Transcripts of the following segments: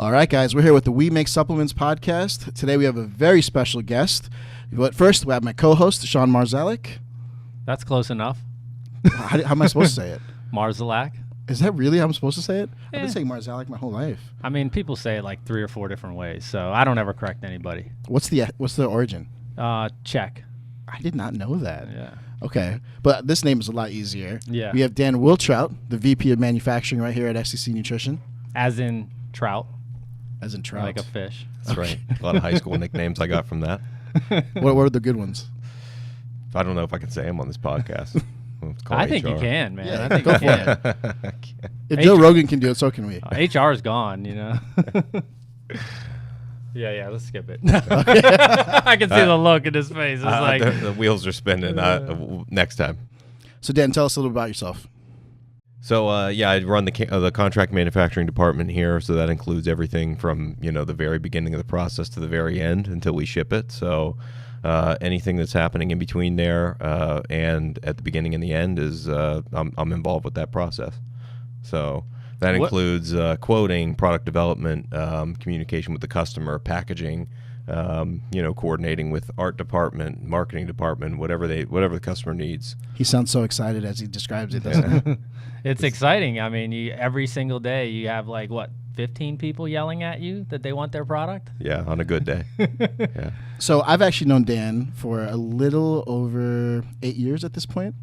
All right, guys, we're here with the We Make Supplements podcast. Today we have a very special guest. But first, we have my co-host, Sean Marszalek. That's close enough. How am I supposed to say it? Marszalek. Is that really how I'm supposed to say it? Yeah. I've been saying Marszalek my whole life. I mean, people say it like 3 or 4 different ways, so I don't ever correct anybody. What's the origin? Czech. I did not know that. Yeah. Okay, but this name is a lot easier. Yeah. We have Dan Wiltrout, the VP of Manufacturing right here at SEC Nutrition. As in trout. As in trout. Like a fish. That's right. A lot of high school nicknames I got from that. What are the good ones? I don't know if I can say them on this podcast. I think you can, man. Yeah, I think go you for can. If Joe Rogan can do it, so can we. HR is gone, you know. Yeah, let's skip it. I can see the look in his face. It's like the wheels are spinning. Next time. So, Dan, tell us a little about yourself. So, I run the contract manufacturing department here. So that includes everything from, the very beginning of the process to the very end until we ship it. So anything that's happening in between there and at the beginning and the end is I'm involved with that process. So that includes quoting, product development, communication with the customer, packaging, coordinating with art department, marketing department, whatever the customer needs. He sounds so excited as he describes it, doesn't he? it's exciting. I mean, every single day you have 15 people yelling at you that they want their product? Yeah, on a good day. Yeah. So I've actually known Dan for a little over 8 years at this point.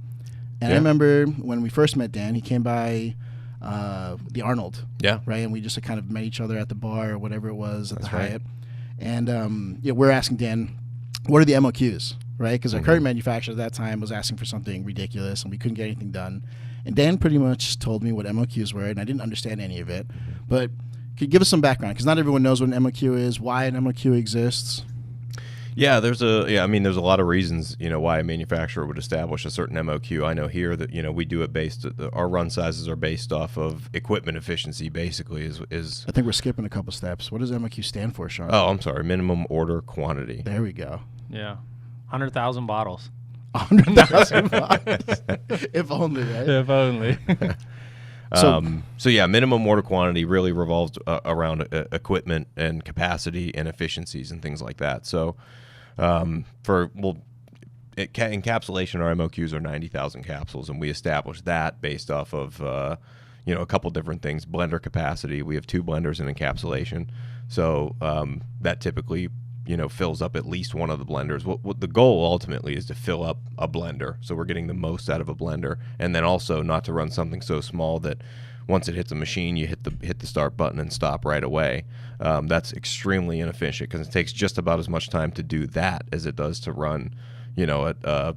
And I remember when we first met Dan, he came by the Arnold. Yeah. Right? And we just kind of met each other at the bar or whatever it was at the right. Hyatt. And we're asking Dan, what are the MOQs? Right? Because our current manufacturer at that time was asking for something ridiculous and we couldn't get anything done. And Dan pretty much told me what MOQs were, and I didn't understand any of it. But could you give us some background? Because not everyone knows what an MOQ is, why an MOQ exists. Yeah, there's a lot of reasons, why a manufacturer would establish a certain MOQ. I know here that, we do it our run sizes are based off of equipment efficiency, basically, is I think we're skipping a couple steps. What does MOQ stand for, Sean? Oh, I'm sorry, minimum order quantity. There we go. Yeah. 100,000 bottles. 100,000 bottles. If only, right? If only. Minimum order quantity really revolves around equipment and capacity and efficiencies and things like that. So, encapsulation, our MOQs are 90,000 capsules, and we established that based off of a couple different things. Blender capacity, we have 2 blenders in encapsulation, so that typically fills up at least one of the blenders. What the goal ultimately is to fill up a blender, so we're getting the most out of a blender, and then also not to run something so small that once it hits a machine, you hit the start button and stop right away. That's extremely inefficient because it takes just about as much time to do that as it does to run, a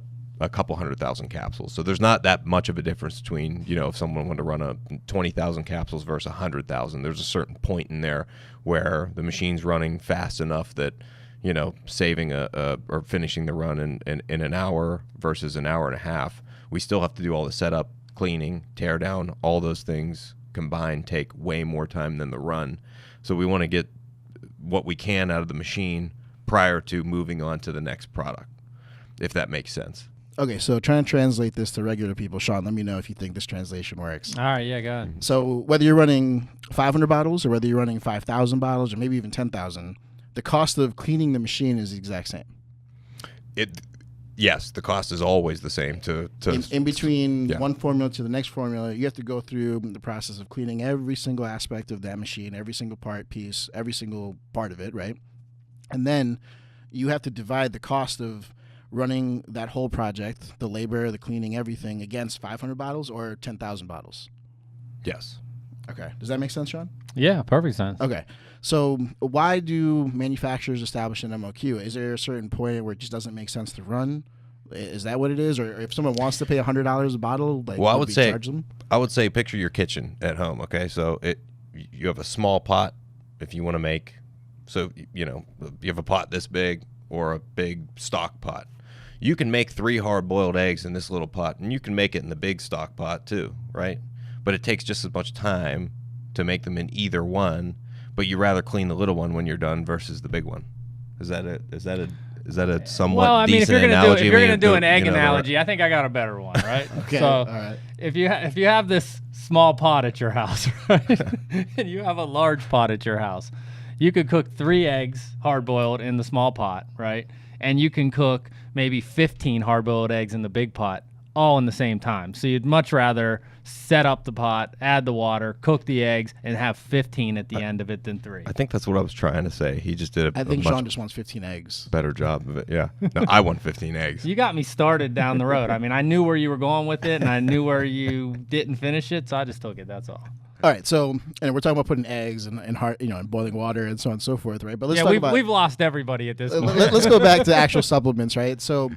couple 100,000 capsules. So there's not that much of a difference between, if someone wanted to run a 20,000 capsules versus 100,000. There's a certain point in there where the machine's running fast enough that saving or finishing the run in an hour versus an hour and a half, we still have to do all the setup, cleaning, tear down, all those things combined take way more time than the run. So we want to get what we can out of the machine prior to moving on to the next product, if that makes sense. Okay, so trying to translate this to regular people, Sean, let me know if you think this translation works. All right, yeah, go ahead. So whether you're running 500 bottles or whether you're running 5,000 bottles or maybe even 10,000, the cost of cleaning the machine is the exact same. Yes, the cost is always the same. In between one formula to the next formula, you have to go through the process of cleaning every single aspect of that machine, every single piece, every single part of it, right? And then you have to divide the cost of running that whole project, the labor, the cleaning, everything, against 500 bottles or 10,000 bottles. Yes. Okay. Does that make sense, Sean? Yeah, perfect sense. Okay. So why do manufacturers establish an MOQ? Is there a certain point where it just doesn't make sense to run? Is that what it is? Or if someone wants to pay $100 a bottle, I would say picture your kitchen at home, okay? So you have a small pot if you want to make, so you have a pot this big or a big stock pot. You can make 3 hard-boiled eggs in this little pot, and you can make it in the big stock pot too, right? But it takes just as much time to make them in either one, but you rather clean the little one when you're done versus the big one. Is that Is that a somewhat well, I mean, if decent you're analogy? going to do an egg analogy, I think I got a better one, right? Okay, So all right. if you have this small pot at your house, right, and you have a large pot at your house, you could cook 3 eggs hard-boiled in the small pot, right? And you can cook maybe 15 hard-boiled eggs in the big pot, all in the same time. So you'd much rather set up the pot, add the water, cook the eggs, and have 15 at the end of it than 3. I think that's what I was trying to say. He just did I think a Sean much just wants 15 eggs. better job of it. Yeah. No, I want 15 eggs. You got me started down the road. I mean, I knew where you were going with it, and I knew where you didn't finish it, so I just took it. That's all. All right, so and we're talking about putting eggs and and boiling water and so on and so forth, right? But let's talk about we've lost everybody at this point. Let's go back to actual supplements, right? So,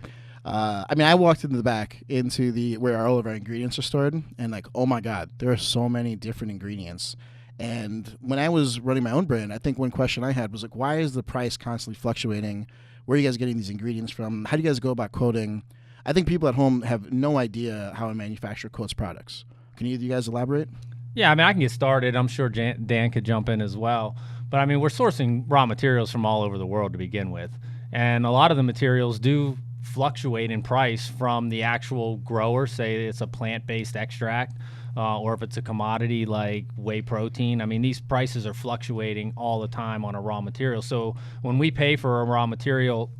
I mean, I walked into the back into where all of our ingredients are stored, and like, oh my God, there are so many different ingredients. And when I was running my own brand, I think one question I had was like, why is the price constantly fluctuating? Where are you guys getting these ingredients from? How do you guys go about quoting? I think people at home have no idea how a manufacturer quotes products. Can you guys elaborate? Yeah, I mean, I can get started. I'm sure Dan could jump in as well. But, I mean, we're sourcing raw materials from all over the world to begin with. And a lot of the materials do fluctuate in price from the actual grower, say it's a plant-based extract, or if it's a commodity like whey protein. I mean, these prices are fluctuating all the time on a raw material. So when we pay for a raw material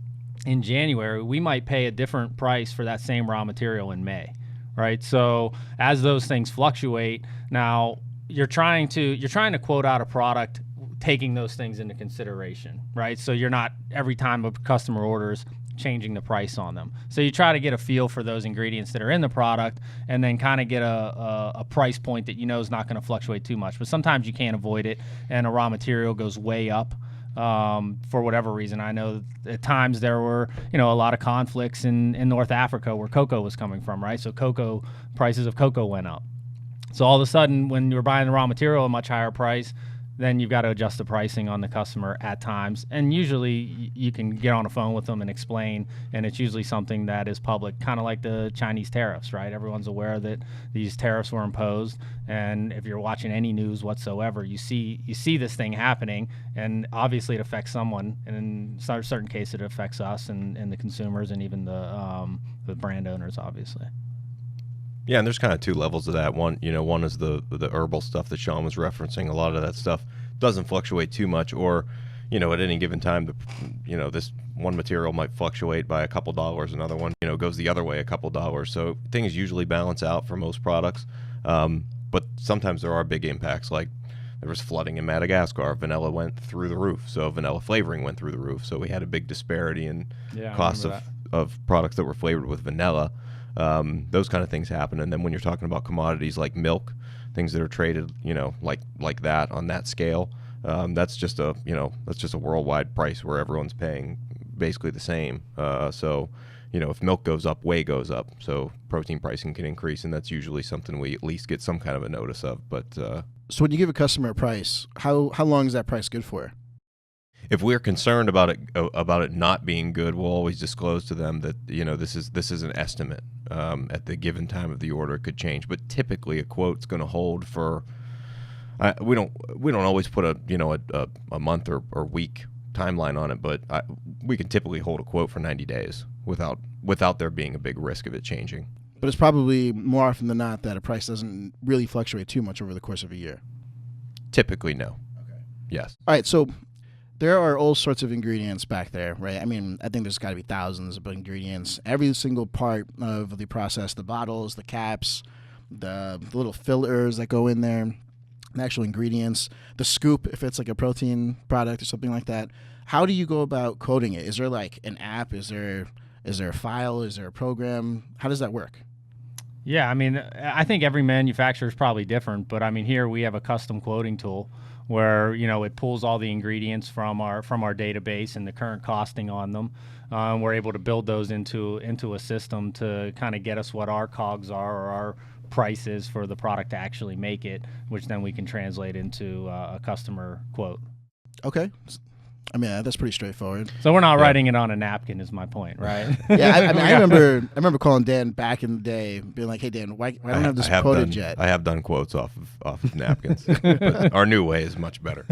in January, we might pay a different price for that same raw material in May. Right. So as those things fluctuate, now you're trying to quote out a product taking those things into consideration. Right. So you're not every time a customer orders changing the price on them. So you try to get a feel for those ingredients that are in the product and then kind of get a price point that you know is not going to fluctuate too much. But sometimes you can't avoid it and a raw material goes way up. For whatever reason. I know at times there were, a lot of conflicts in North Africa where cocoa was coming from, right? So prices of cocoa went up. So all of a sudden, when you're buying the raw material at a much higher price, then you've got to adjust the pricing on the customer at times. And usually you can get on a phone with them and explain, and it's usually something that is public, kind of like the Chinese tariffs, right? Everyone's aware that these tariffs were imposed, and if you're watching any news whatsoever, you see this thing happening, and obviously it affects someone, and in certain cases it affects us and the consumers and even the brand owners, obviously. Yeah, and there's kind of 2 levels of that. One is the herbal stuff that Sean was referencing. A lot of that stuff doesn't fluctuate too much, or, at any given time, this one material might fluctuate by a couple dollars. Another one, goes the other way a couple dollars. So things usually balance out for most products. But sometimes there are big impacts, like there was flooding in Madagascar. Vanilla went through the roof, so vanilla flavoring went through the roof. So we had a big disparity in costs of products that were flavored with vanilla. Those kind of things happen. And then when you're talking about commodities like milk, things that are traded, like that on that scale, that's just a worldwide price where everyone's paying basically the same. So if milk goes up, whey goes up. So protein pricing can increase, and that's usually something we at least get some kind of a notice of. But so when you give a customer a price, how long is that price good for? If we're concerned about it not being good, we'll always disclose to them that this is an estimate. At the given time of the order, it could change, but typically a quote's going to hold for. We don't always put a month or week timeline on it, but we can typically hold a quote for 90 days without there being a big risk of it changing. But it's probably more often than not that a price doesn't really fluctuate too much over the course of a year. Typically, no. Okay. Yes. All right, so there are all sorts of ingredients back there, right? I mean, I think there's got to be thousands of ingredients. Every single part of the process, the bottles, the caps, the little fillers that go in there, the actual ingredients, the scoop, if it's like a protein product or something like that. How do you go about coding it? Is there like an app? Is there a file? Is there a program? How does that work? Yeah, I mean, I think every manufacturer is probably different, but I mean, here we have a custom quoting tool where it pulls all the ingredients from our database and the current costing on them. We're able to build those into a system to kind of get us what our COGS are or our price is for the product to actually make it, which then we can translate into a customer quote. Okay. I mean, that's pretty straightforward. So we're not writing it on a napkin, is my point, right? Yeah, I remember calling Dan back in the day, being like, "Hey, Dan, why don't I have this quoted yet?" I have done quotes off of napkins. But our new way is much better.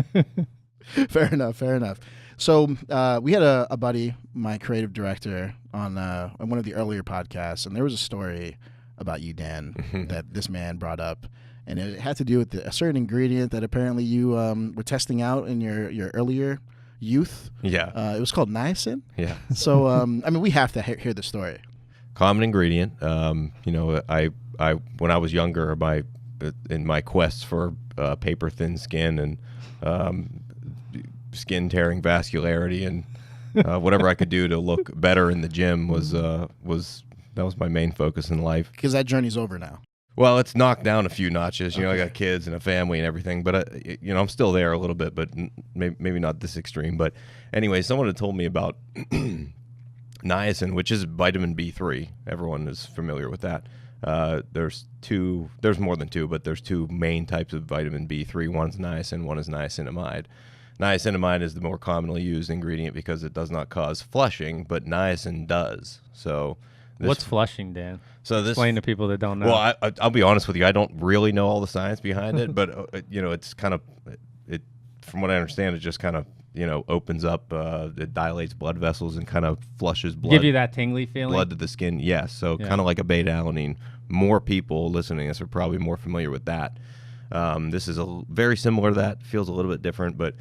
Fair enough. So we had a buddy, my creative director, on one of the earlier podcasts, and there was a story about you, Dan, that this man brought up, and it had to do with a certain ingredient that apparently you were testing out in your earlier youth. Yeah. It was called niacin. Yeah. So I mean, we have to hear the story. Common ingredient. I when I was younger, in my quest for paper thin skin and skin tearing vascularity and whatever I could do to look better in the gym was my main focus in life. Because that journey's over now. Well, it's knocked down a few notches. I got kids and a family and everything, but I'm still there a little bit, but maybe not this extreme. But anyway, someone had told me about niacin, which is vitamin B3. Everyone is familiar with that. There's more than two, but there's two main types of vitamin B3. One's niacin, one is niacinamide. Niacinamide is the more commonly used ingredient because it does not cause flushing, but niacin does. So what's flushing, Dan? So explain to people that don't know. Well, I'll be honest with you. I don't really know all the science behind it, but it's kind of from what I understand, it just kind of opens up, it dilates blood vessels and kind of flushes blood. Give you that tingly feeling? Blood to the skin, yes. So kind of like a beta-alanine. More people listening to this are probably more familiar with that. This is very similar to that. Feels a little bit different, but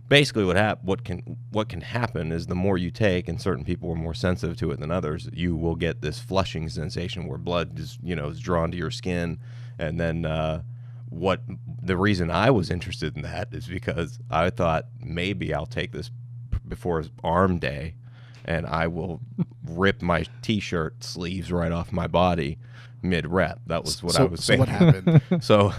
basically what can happen is the more you take, and certain people are more sensitive to it than others, you will get this flushing sensation where blood is drawn to your skin, and then the reason I was interested in that is because I thought maybe I'll take this before arm day and I will rip my t-shirt sleeves right off my body mid-rep. That was what I was saying. So what happened? So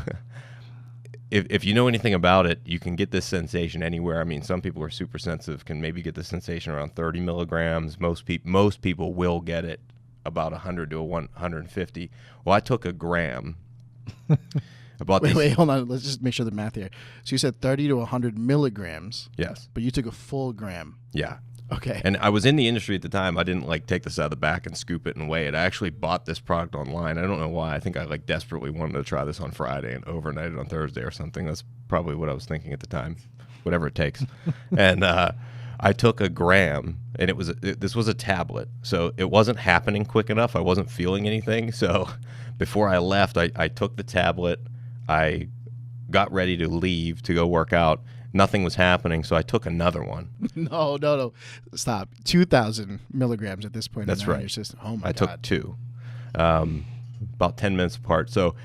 if you know anything about it, you can get this sensation anywhere. I mean, some people are super sensitive, can maybe get the sensation around 30 milligrams. Most people will get it about 100 to 150. Well, I took a gram. Wait, hold on. Let's just make sure the math here. So you said 30 to 100 milligrams. Yes. But you took a full gram. Yeah. Okay. And I was in the industry at the time. I didn't take this out of the back and scoop it and weigh it. I actually bought this product online. I don't know why. I think I desperately wanted to try this on Friday and overnight it on Thursday or something. That's probably what I was thinking at the time. Whatever it takes. And I took a gram, and this was a tablet. So it wasn't happening quick enough. I wasn't feeling anything. So before I left, I took the tablet. I got ready to leave to go work out. Nothing was happening, so I took another one. No. Stop. 2,000 milligrams at this point. That's right. In your system. Oh, my God. I took two, about 10 minutes apart. So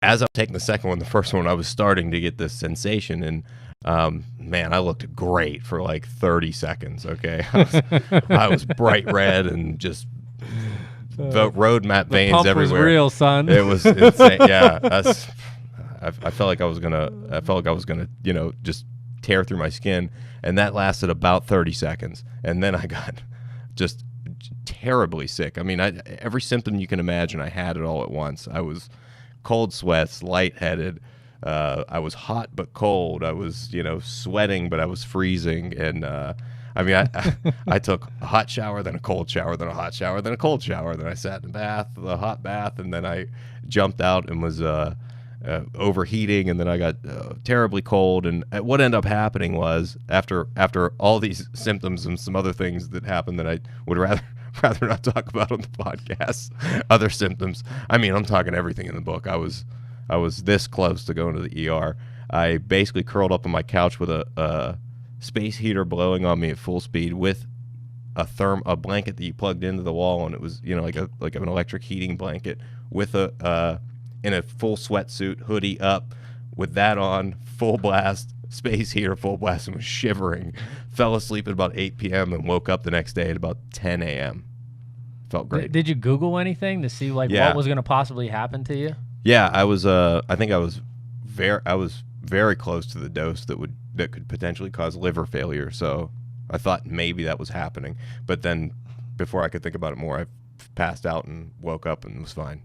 as I was taking the second one, the first one, I was starting to get this sensation, and man, I looked great for like 30 seconds, okay? I was bright red and just the road map veins pump everywhere. Was real, son. It was insane. Yeah, I felt like I was gonna, just tear through my skin, and that lasted about 30 seconds, and then I got just terribly sick. I mean, every symptom you can imagine, I had it all at once. I was cold sweats, lightheaded. I was hot but cold. I was, sweating, but I was freezing, and I took a hot shower, then a cold shower, then a hot shower, then a cold shower, then I sat in the hot bath, and then I jumped out and was overheating, and then I got terribly cold. And what ended up happening was after all these symptoms and some other things that happened that I would rather not talk about on the podcast, other symptoms. I mean, I'm talking everything in the book. I was this close to going to the ER. I basically curled up on my couch with a space heater blowing on me at full speed with a blanket that you plugged into the wall, and it was like an electric heating blanket with in a full sweatsuit, hoodie up, with that on, full blast, space heater, full blast, and was shivering. Fell asleep at about 8 p.m. and woke up the next day at about 10 a.m. Felt great. Did you Google anything to see what was going to possibly happen to you? Yeah, I was. I think I was very close to the dose that could potentially cause liver failure. So I thought maybe that was happening, but then before I could think about it more, I passed out and woke up and was fine.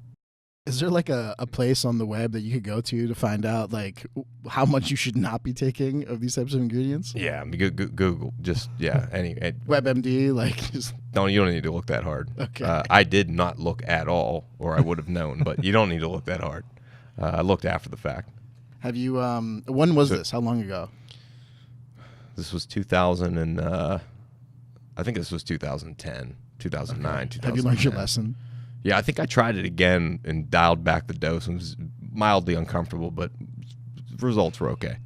Is there like a place on the web that you could go to find out like how much you should not be taking of these types of ingredients? Yeah, I mean, Google, just WebMD, like just. No, you don't need to look that hard. Okay. I did not look at all, or I would have known. But you don't need to look that hard. I looked after the fact. Have you? When was this? How long ago? This was 2000 and I think this was 2010, 2009, okay. 2010. Have you learned your lesson? Yeah, I think I tried it again and dialed back the dose. It was mildly uncomfortable, but results were okay.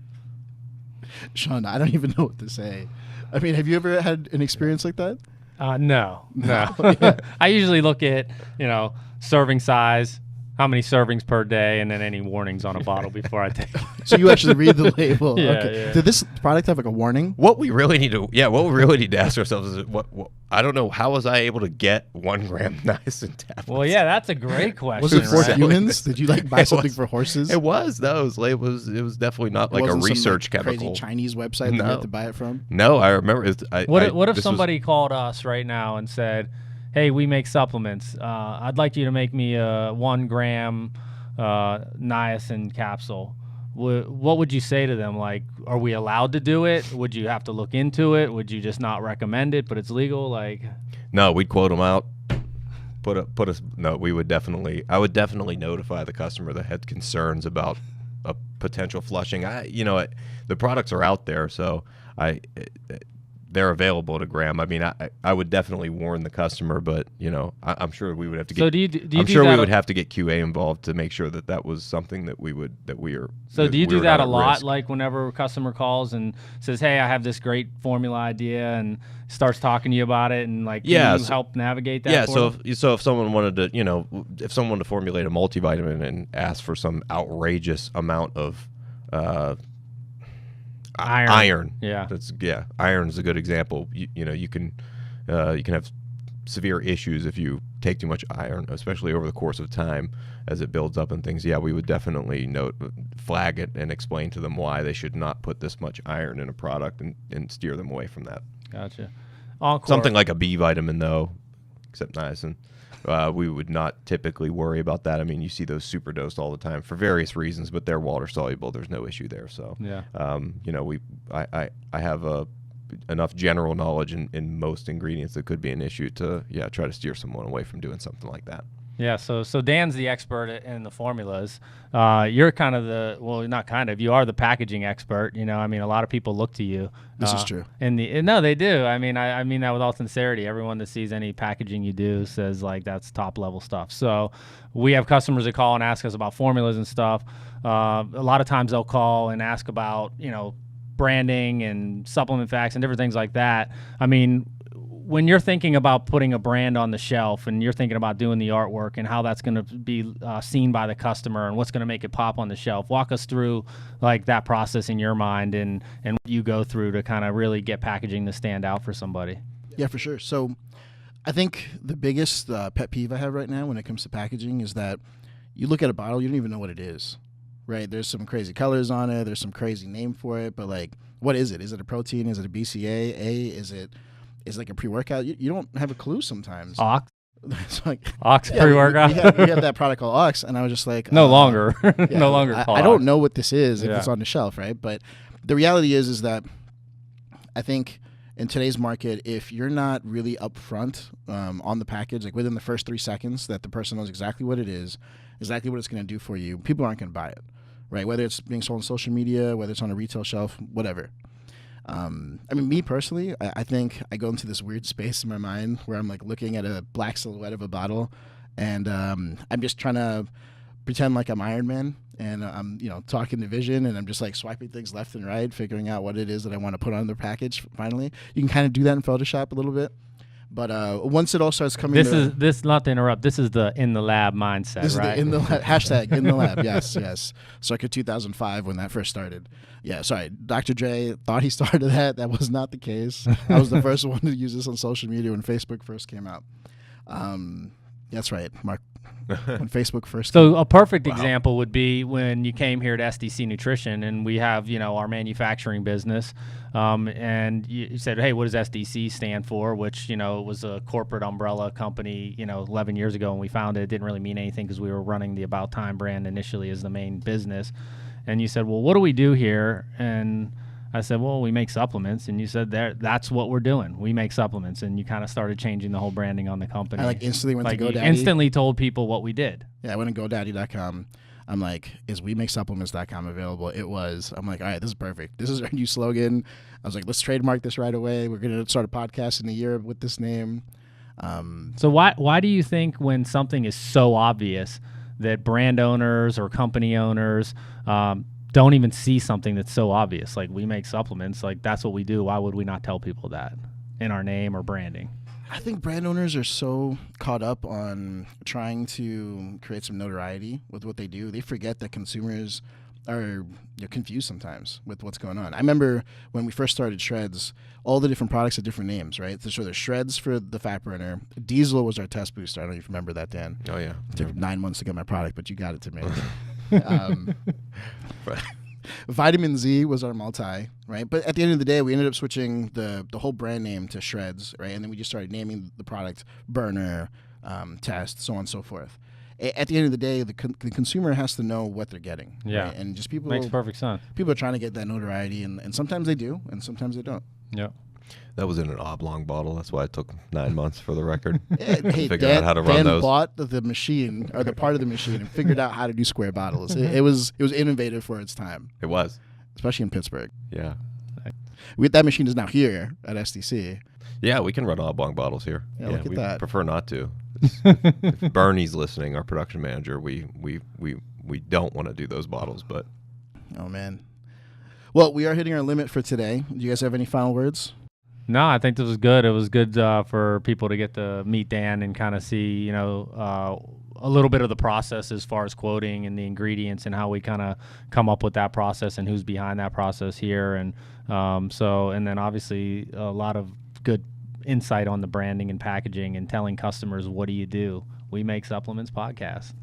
Sean, I don't even know what to say. I mean, have you ever had an experience like that? No. Yeah. I usually look at, serving size, how many servings per day, and then any warnings on a bottle before I take it. So you actually read the label. Yeah, okay. yeah. Did this product have like a warning? What we really need to ask ourselves is what I don't know, how was I able to get 1 gram niacin tablets? Well, yeah, that's a great question. Was it for right? humans? Did you buy something for horses? It was. No, it was definitely not like a research some, chemical. Crazy Chinese website that you had to buy it from? No, I remember. What if somebody called us right now and said, "Hey, we make supplements. I'd like you to make me a 1 gram niacin capsule." What would you say to them? Like, are we allowed to do it? Would you have to look into it? Would you just not recommend it, but it's legal? Like, no, we'd quote them out. No, we would definitely. I would definitely notify the customer that had concerns about a potential flushing. The products are out there, so they're available at a gram. I mean, I would definitely warn the customer, but I'm sure we would have to get. So do you I'm sure we would have to get QA involved to make sure that was something that we are. So do you do that a lot? Like whenever a customer calls and says, "Hey, I have this great formula idea," and starts talking to you about it, and like, can you help navigate that? Yeah. For them? So if someone wanted to, if someone wanted to formulate a multivitamin and ask for some outrageous amount of iron. Yeah. Iron is a good example. You can have severe issues if you take too much iron, especially over the course of time as it builds up and things. Yeah, we would definitely flag it and explain to them why they should not put this much iron in a product and steer them away from that. Gotcha. Ankur. Something like a B vitamin, though, except niacin. We would not typically worry about that. I mean, you see those super dosed all the time for various reasons, but they're water soluble. There's no issue there. So, yeah. I have enough general knowledge in most ingredients that could be an issue to try to steer someone away from doing something like that. Yeah, so Dan's the expert in the formulas. You're kind of not kind of, you are the packaging expert. I mean, a lot of people look to you. This is true. No, they do. I mean, I mean that with all sincerity. Everyone that sees any packaging you do says like that's top level stuff. So we have customers that call and ask us about formulas and stuff. A lot of times they'll call and ask about branding and supplement facts and different things like that. I mean, when you're thinking about putting a brand on the shelf and you're thinking about doing the artwork and how that's going to be seen by the customer and what's going to make it pop on the shelf, walk us through like that process in your mind and what you go through to kind of really get packaging to stand out for somebody. Yeah, for sure. So I think the biggest pet peeve I have right now when it comes to packaging is that you look at a bottle, you don't even know what it is, right? There's some crazy colors on it. There's some crazy name for it. But like, what is it? Is it a protein? Is it a BCA? Is it like a pre-workout? You don't have a clue sometimes. Ox? It's like, Ox pre-workout? We have that product called Ox, and I was just like... No longer. No longer called I don't Ox. know what this is if it's on the shelf, right? But the reality is that I think in today's market, if you're not really upfront on the package, like within the first 3 seconds that the person knows exactly what it is, exactly what it's going to do for you, people aren't going to buy it, right? Whether it's being sold on social media, whether it's on a retail shelf, whatever. I mean, me personally, I think I go into this weird space in my mind where I'm like looking at a black silhouette of a bottle, and I'm just trying to pretend like I'm Iron Man, and I'm talking to Vision, and I'm just like swiping things left and right, figuring out what it is that I want to put on the package. Finally, you can kind of do that in Photoshop a little bit, but once it all starts coming, this not to interrupt. This is the in the lab mindset, this right? Is the in the lab, hashtag in the lab. Yes. Circa 2005 when that first started. Yeah, sorry. Dr. Dre thought he started that. That was not the case. I was the first one to use this on social media when Facebook first came out. That's right, Mark. When Facebook first came out. A perfect example would be when you came here to SDC Nutrition, and we have our manufacturing business, and you said, hey, what does SDC stand for? Which was a corporate umbrella company 11 years ago when we founded. It didn't really mean anything because we were running the About Time brand initially as the main business. And you said, well, what do we do here? And I said, well, we make supplements. And you said, that's what we're doing. We make supplements. And you kind of started changing the whole branding on the company. I instantly went to GoDaddy. Instantly told people what we did. Yeah, I went to GoDaddy.com. I'm like, is WeMakeSupplements.com available? It was. I'm like, all right, this is perfect. This is our new slogan. I was like, let's trademark this right away. We're going to start a podcast in a year with this name. So why do you think when something is so obvious that brand owners or company owners don't even see something that's so obvious? Like, we make supplements, like that's what we do. Why would we not tell people that in our name or branding? I think brand owners are so caught up on trying to create some notoriety with what they do. They forget that consumers are confused sometimes with what's going on. I remember when we first started Shreds, all the different products had different names, right? So there's Shreds for the fat burner. Diesel was our test booster. I don't know if you remember that, Dan. Oh, yeah. It took 9 months to get my product, but you got it to me. Vitamin Z was our multi, right? But at the end of the day, we ended up switching the whole brand name to Shreds, right? And then we just started naming the product Burner, Test, so on and so forth. At the end of the day, the consumer has to know what they're getting. Yeah. Right? And just people... Makes perfect sense. People are trying to get that notoriety, and sometimes they do, and sometimes they don't. Yeah. That was in an oblong bottle. That's why it took 9 months for the record. Hey, Figure out how to run those. bought the machine, or the part of the machine, and figured out how to do square bottles. It was innovative for its time. It was. Especially in Pittsburgh. Yeah. That machine is now here at SDC. Yeah, we can run oblong bottles here. Yeah, look at we that. prefer not to. If Bernie's listening, our production manager, we don't want to do those bottles, but... Oh, man. Well, we are hitting our limit for today. Do you guys have any final words? No, I think this was good. It was good for people to get to meet Dan and kind of see, a little bit of the process as far as quoting and the ingredients and how we kind of come up with that process and who's behind that process here. And and then obviously a lot of good insight on the branding and packaging and telling customers, what do you do? We Make Supplements podcast.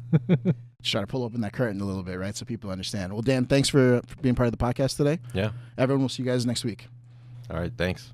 Just try to pull open that curtain a little bit, right, so people understand. Well, Dan, thanks for being part of the podcast today. Yeah. Everyone, will see you guys next week. All right, thanks.